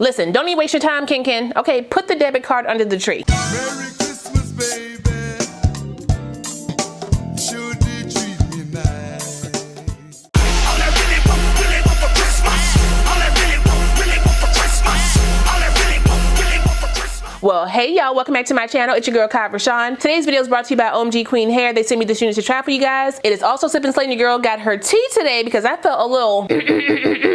Listen, don't even waste your time, Kin. Okay, put the debit card under the tree. Merry Christmas, baby. Sure did treat me nice. All I really want for Christmas. All I really want for Christmas. All I really want for Christmas. Well, hey y'all, welcome back to my channel. It's your girl, RaShon. Today's video is brought to you by OMGQueenHair. They sent me this unit to try for you guys. It is also Sip and Slay. Your girl got her tea today because I felt a little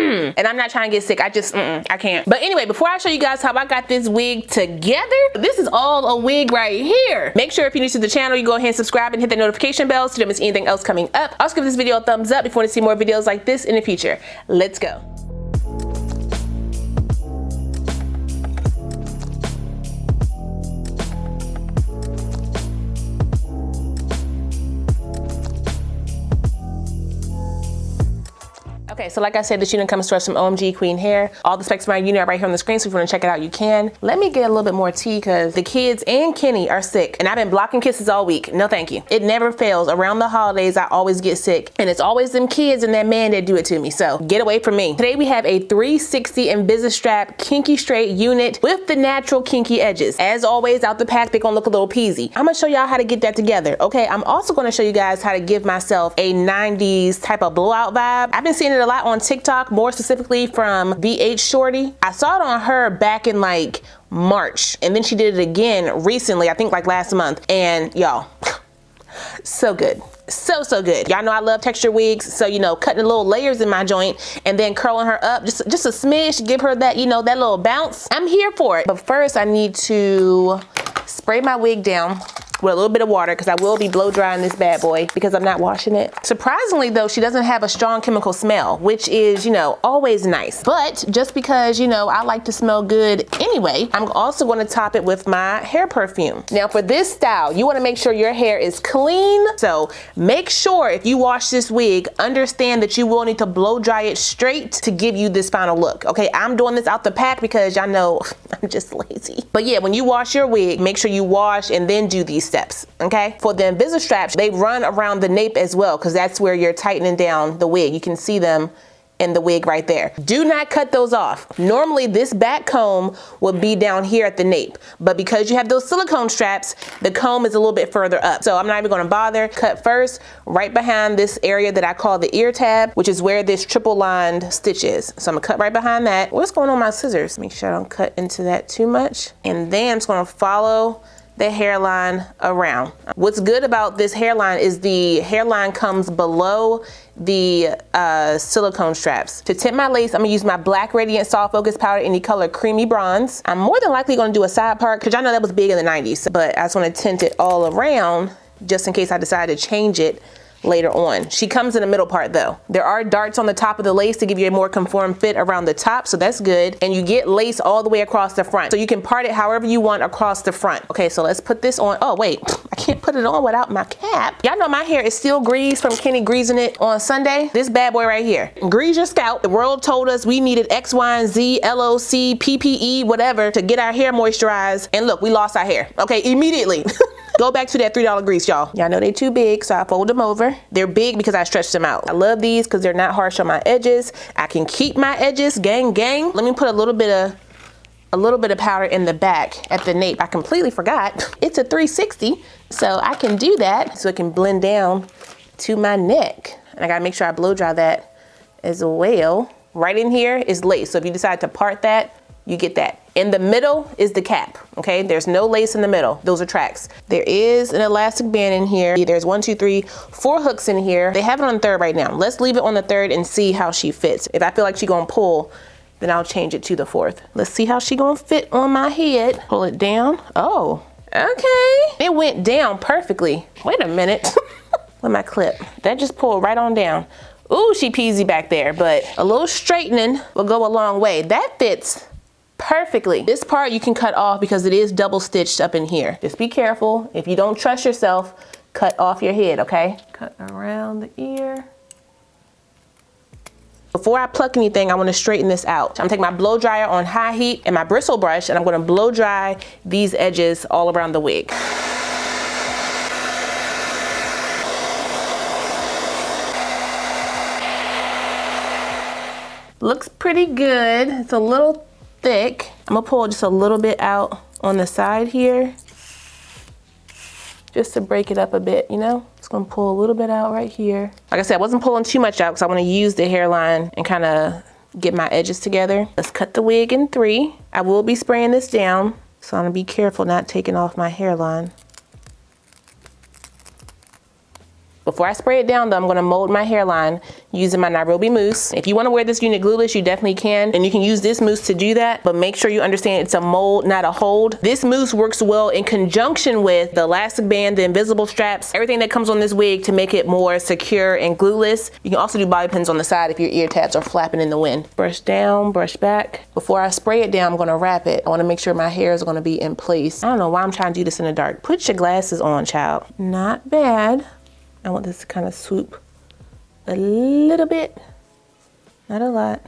and I'm not trying to get sick. I just, I can't. But anyway, before I show you guys how I got this wig together, this is all a wig right here. Make sure if you're new to the channel, you go ahead and subscribe and hit the notification bell so you don't miss anything else coming up. Also give this video a thumbs up if you want to see more videos like this in the future. Let's go. Okay, so like I said, this unit comes to us from OMGQueenHair. All the specs of my unit are right here on the screen, so if you want to check it out, you can. Let me get a little bit more tea because the kids and Kenny are sick, and I've been blocking kisses all week. No, thank you. It never fails. Around the holidays, I always get sick, and it's always them kids and that man that do it to me, so get away from me. Today, we have a 360 Invisastrap Kinky Straight unit with the natural kinky edges. As always, out the pack, they're gonna look a little peasy. I'm gonna show y'all how to get that together, okay? I'm also gonna show you guys how to give myself a 90s type of blowout vibe. I've been seeing it a lot on TikTok, more specifically from VH Shorty. I saw it on her back in like March, and then she did it again recently, I think like last month, and y'all, so good. So good. Y'all know I love texture wigs, so you know, cutting little layers in my joint and then curling her up just a smidge to give her that, you know, that little bounce. I'm here for it. But first I need to spray my wig down with a little bit of water because I will be blow drying this bad boy because I'm not washing it. Surprisingly though, she doesn't have a strong chemical smell, which is, you know, always nice. But just because, you know, I like to smell good anyway, I'm also going to top it with my hair perfume. Now for this style, you want to make sure your hair is clean. So make sure if you wash this wig, understand that you will need to blow dry it straight to give you this final look. Okay, I'm doing this out the pack because y'all know I'm just lazy. But yeah, when you wash your wig, make sure you wash and then do these steps, okay? For the Invisastraps, they run around the nape as well because that's where you're tightening down the wig. You can see them in the wig right there. Do not cut those off. Normally this back comb would be down here at the nape, but because you have those silicone straps, the comb is a little bit further up. So I'm not even gonna bother. Cut first, right behind this area that I call the ear tab, which is where this triple lined stitch is. So I'm gonna cut right behind that. What's going on with my scissors? Make sure I don't cut into that too much. And then I'm just gonna follow the hairline around. What's good about this hairline is the hairline comes below the silicone straps. To tint my lace, I'm gonna use my Black Radiant Soft Focus Powder in the color Creamy Bronze. I'm more than likely gonna do a side part because y'all know that was big in the 90s, but I just wanna tint it all around just in case I decide to change it later on. She comes in the middle part though. There are darts on the top of the lace to give you a more conform fit around the top, so that's good. And you get lace all the way across the front. So you can part it however you want across the front. Okay, so let's put this on. Oh wait, I can't put it on without my cap. Y'all know my hair is still greased from Kenny greasing it on Sunday. This bad boy right here. Grease your scalp. The world told us we needed X, Y, and Z, LOC, PPE, whatever to get our hair moisturized. And look, we lost our hair. Okay, immediately. Go back to that $3 grease, y'all. Y'all know they too big, so I fold them over. They're big because I stretched them out. I love these because they're not harsh on my edges. I can keep my edges, gang. Let me put a little bit of powder in the back at the nape. I completely forgot. It's a 360, so I can do that so it can blend down to my neck. And I gotta make sure I blow dry that as well. Right in here is lace, so if you decide to part that, you get that. In the middle is the cap, okay? There's no lace in the middle. Those are tracks. There is an elastic band in here. There's 1, 2, 3, 4 hooks in here. They have it on the third right now. Let's leave it on the third and see how she fits. If I feel like she's gonna pull, then I'll change it to the fourth. Let's see how she gonna fit on my head. Pull it down. Oh, okay. It went down perfectly. Wait a minute. With my clip. That just pulled right on down. Ooh, she peasy back there, but a little straightening will go a long way. That fits perfectly. This part you can cut off because it is double stitched up in here. Just be careful. If you don't trust yourself, cut off your head, okay? Cut around the ear. Before I pluck anything, I want to straighten this out. I'm taking my blow dryer on high heat and my bristle brush, and I'm going to blow dry these edges all around the wig. Looks pretty good. It's a little thick. I'm gonna pull just a little bit out on the side here, just to break it up a bit, you know? Just gonna pull a little bit out right here. Like I said, I wasn't pulling too much out because I wanna use the hairline and kind of get my edges together. Let's cut the wig in 3. I will be spraying this down, so I'm gonna be careful not taking off my hairline. Before I spray it down though, I'm gonna mold my hairline using my Nairobi mousse. If you wanna wear this unit glueless, you definitely can, and you can use this mousse to do that, but make sure you understand it's a mold, not a hold. This mousse works well in conjunction with the elastic band, the invisible straps, everything that comes on this wig to make it more secure and glueless. You can also do bobby pins on the side if your ear tabs are flapping in the wind. Brush down, brush back. Before I spray it down, I'm gonna wrap it. I wanna make sure my hair is gonna be in place. I don't know why I'm trying to do this in the dark. Put your glasses on, child. Not bad. I want this to kind of swoop a little bit, not a lot.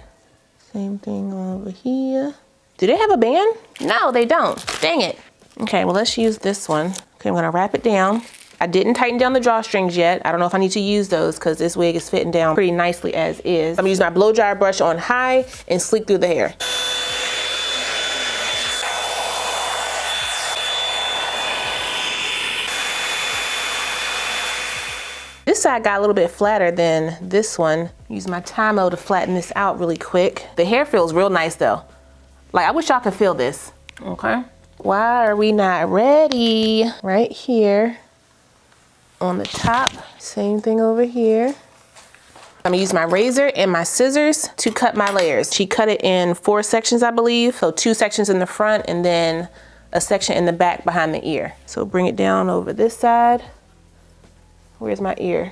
Same thing over here. Do they have a band? No, they don't. Dang it. Okay, well, let's use this one. Okay, I'm gonna wrap it down. I didn't tighten down the drawstrings yet. I don't know if I need to use those because this wig is fitting down pretty nicely as is. I'm gonna use my blow dryer brush on high and sleek through the hair. This side got a little bit flatter than this one. Use my TYMO to flatten this out really quick. The hair feels real nice though. Like, I wish y'all could feel this, okay? Why are we not ready? Right here on the top. Same thing over here. I'm gonna use my razor and my scissors to cut my layers. She cut it in 4 sections, I believe. So 2 sections in the front and then a section in the back behind the ear. So bring it down over this side. Where's my ear?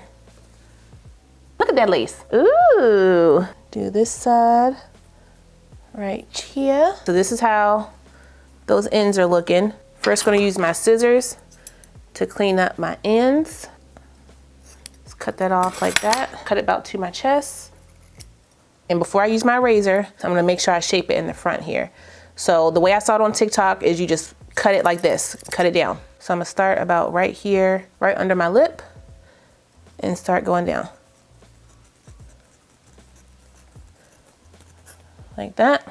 Look at that lace. Ooh. Do this side right here. So this is how those ends are looking. First, gonna use my scissors to clean up my ends. Just cut that off like that. Cut it about to my chest. And before I use my razor, I'm gonna make sure I shape it in the front here. So the way I saw it on TikTok is you just cut it like this, cut it down. So I'm gonna start about right here, right under my lip, and start going down. Like that.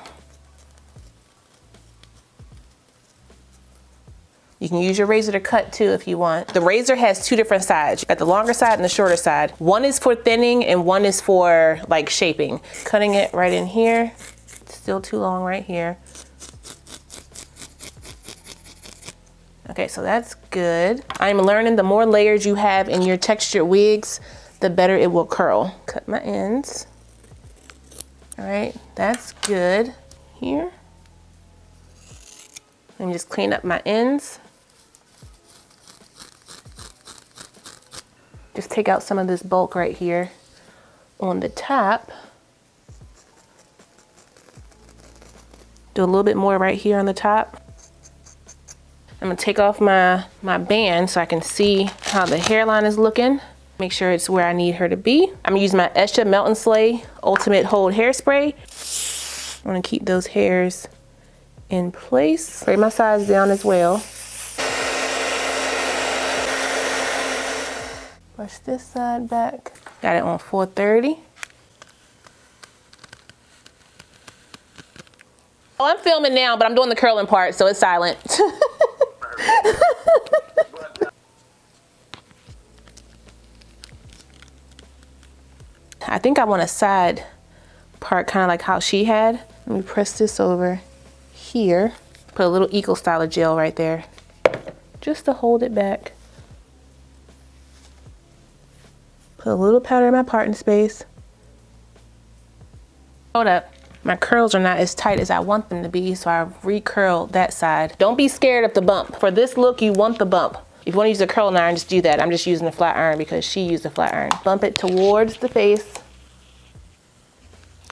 You can use your razor to cut too if you want. The razor has 2 different sides. You got the longer side and the shorter side. One is for thinning and one is for like shaping. Cutting it right in here. Still too long right here. Okay, so that's good. I'm learning the more layers you have in your textured wigs, the better it will curl. Cut my ends. All right, that's good. Here. Let me just clean up my ends. Just take out some of this bulk right here on the top. Do a little bit more right here on the top. I'm gonna take off my band so I can see how the hairline is looking. Make sure it's where I need her to be. I'm gonna use my Esha Melt and Slay Ultimate Hold Hairspray. I wanna keep those hairs in place. Spray my sides down as well. Brush this side back. Got it on 430. Oh, I'm filming now, but I'm doing the curling part, so it's silent. I think I want a side part kind of like how she had. Let me press this over here. Put a little Eco Styler gel right there just to hold it back. Put a little powder in my parting space. Hold up. My curls are not as tight as I want them to be, so I recurled that side. Don't be scared of the bump. For this look, you want the bump. If you want to use a curling iron, just do that. I'm just using a flat iron because she used a flat iron. Bump it towards the face.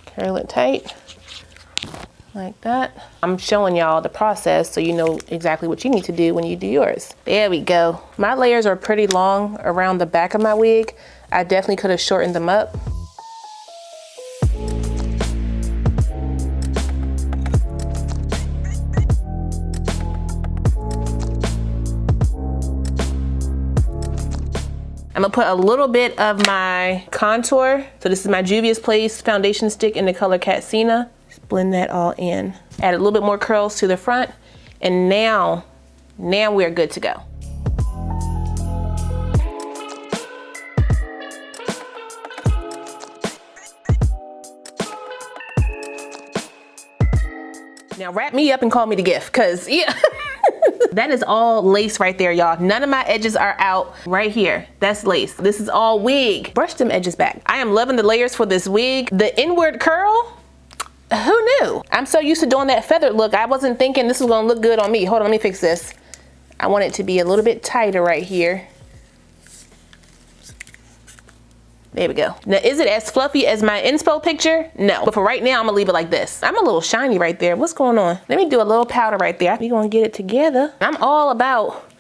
Curl it tight, like that. I'm showing y'all the process so you know exactly what you need to do when you do yours. There we go. My layers are pretty long around the back of my wig. I definitely could have shortened them up. I'm gonna put a little bit of my contour. So this is my Juvia's Place foundation stick in the color Catsina. Just blend that all in. Add a little bit more curls to the front. And now we're good to go. Now wrap me up and call me the gift, cause yeah. That is all lace right there, y'all. None of my edges are out right here. That's lace. This is all wig. Brush them edges back. I am loving the layers for this wig. The inward curl, who knew? I'm so used to doing that feathered look. I wasn't thinking this was gonna look good on me. Hold on, let me fix this. I want it to be a little bit tighter right here. There we go. Now, is it as fluffy as my inspo picture? No, but for right now, I'm gonna leave it like this. I'm a little shiny right there. What's going on? Let me do a little powder right there. We're gonna get it together. I'm all about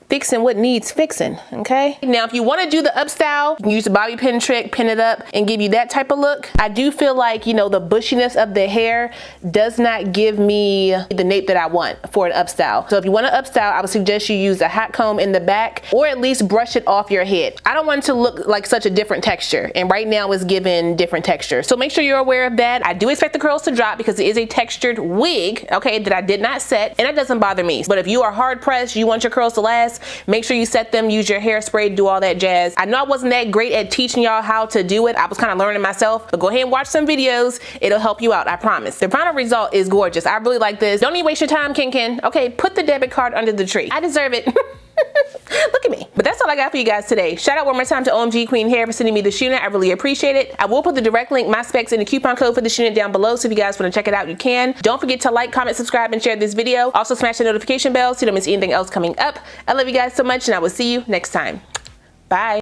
fixing what needs fixing, okay? Now, if you wanna do the up style, you can use the bobby pin trick, pin it up, and give you that type of look. I do feel like, you know, the bushiness of the hair does not give me the nape that I want for an up style. So if you want an up style, I would suggest you use a hot comb in the back, or at least brush it off your head. I don't want it to look like such a different texture, and right now it's giving different texture. So make sure you're aware of that. I do expect the curls to drop because it is a textured wig, okay, that I did not set, and that doesn't bother me. But if you are hard pressed, you want your curls to last, make sure you set them, use your hairspray, do all that jazz. I know I wasn't that great at teaching y'all how to do it. I was kind of learning myself, but go ahead and watch some videos. It'll help you out, I promise. The final result is gorgeous. I really like this. Don't even waste your time, Kin. Okay, put the debit card under the tree. I deserve it. Look at me. But that's all I got for you guys today. Shout out one more time to OMGQueenHair for sending me the unit. I really appreciate it. I will put the direct link, my specs, and the coupon code for the unit down below, so if you guys want to check it out, you can. Don't forget to like, comment, subscribe, and share this video. Also smash the notification bell so you don't miss anything else coming up. I love you guys so much, and I will see you next time. Bye.